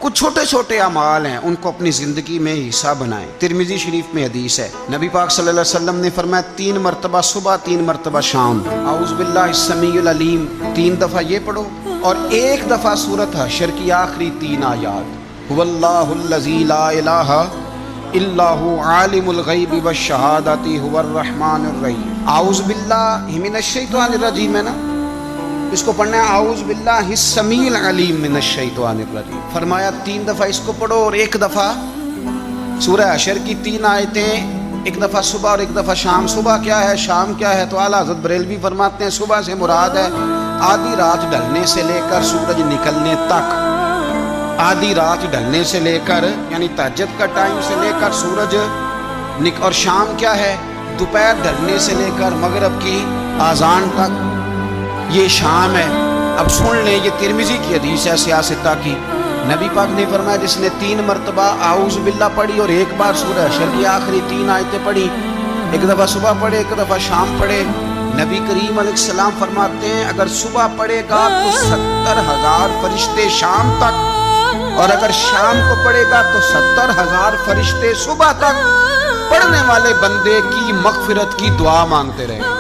کچھ چھوٹے چھوٹے اعمال ہیں ان کو اپنی زندگی میں حصہ بنائیں۔ ترمذی شریف میں حدیث ہے، نبی پاک صلی اللہ علیہ وسلم نے فرمایا 3 مرتبہ صبح 3 مرتبہ شام اعوذ باللہ السمیع العلیم 3 دفعہ یہ پڑھو، اور 1 دفعہ سورۃ حشر کی آخری 3 آیات، هو اللہ الذی لا الہ الا هو عالم الغیب والشہادۃ هو الرحمن الرحیم۔ اعوذ باللہ من الشیطان الرجیم ہے نا، اس کو پڑھنا ہے اعوذ باللہ السمیع العلیم من الشیطان الرجیم۔ فرمایا 3 دفعہ اس کو پڑھو اور 1 دفعہ سورہ حشر کی 3 آیتیں، 1 دفعہ صبح اور 1 دفعہ شام۔ صبح کیا ہے، شام کیا ہے؟ تو اعلیٰ حضرت بریلوی فرماتے ہیں صبح سے مراد ہے آدھی رات ڈھلنے سے لے کر سورج نکلنے تک، آدھی رات ڈھلنے سے لے کر یعنی تہجد کا ٹائم سے لے کر سورج اور شام کیا ہے، دوپہر ڈھلنے سے لے کر مغرب کی اذان تک، یہ شام ہے۔ اب سن لیں، یہ ترمذی کی حدیث ہے سیاستہ کی، نبی پاک نے فرمایا جس نے 3 مرتبہ اعوذ باللہ پڑھی اور 1 بار سورہ حشر کی آخری 3 آیتیں پڑھی، 1 دفعہ صبح پڑھے 1 دفعہ شام پڑھے، نبی کریم علیہ السلام فرماتے ہیں اگر صبح پڑھے گا تو 70,000 فرشتے شام تک، اور اگر شام کو پڑھے گا تو 70,000 فرشتے صبح تک پڑھنے والے بندے کی مغفرت کی دعا مانگتے رہے۔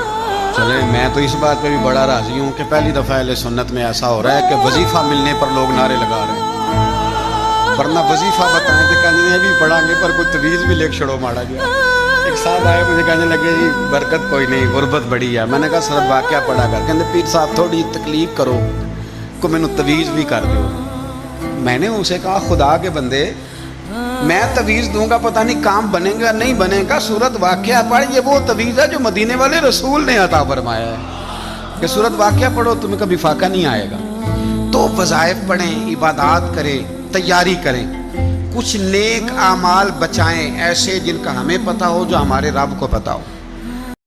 چلیں، میں تو اس بات پہ بھی بڑا راضی ہوں کہ پہلی دفعہ اہل سنت میں ایسا ہو رہا ہے کہ وظیفہ ملنے پر لوگ نعرے لگا رہے ہیں، ورنہ وظیفہ بتائیں تو کہنے ہیں بھی پڑھیں گے پر کوئی تویز بھی لکھ چھڑو ماڑا گیا۔ ایک صاحب آئے مجھے کہنے لگے جی برکت کوئی نہیں، غربت بڑی ہے۔ میں نے کہا صرف واقعہ پڑھا کر، کہنے پیر صاحب تھوڑی تکلیف کرو کو میں نے تویز بھی کر دو۔ میں نے اسے کہا خدا کے بندے میں تویز دوں گا پتہ نہیں کام بنے گا نہیں بنے گا، سورت واقعہ پڑھ، یہ وہ تویز ہے جو مدینے والے رسول نے عطا فرمایا ہے کہ سورت واقعہ پڑھو تمہیں کبھی فاقہ نہیں آئے گا۔ تو وظائف پڑھیں، عبادات کریں، تیاری کریں، کچھ نیک اعمال بچائیں ایسے جن کا ہمیں پتہ ہو، جو ہمارے رب کو پتہ ہو۔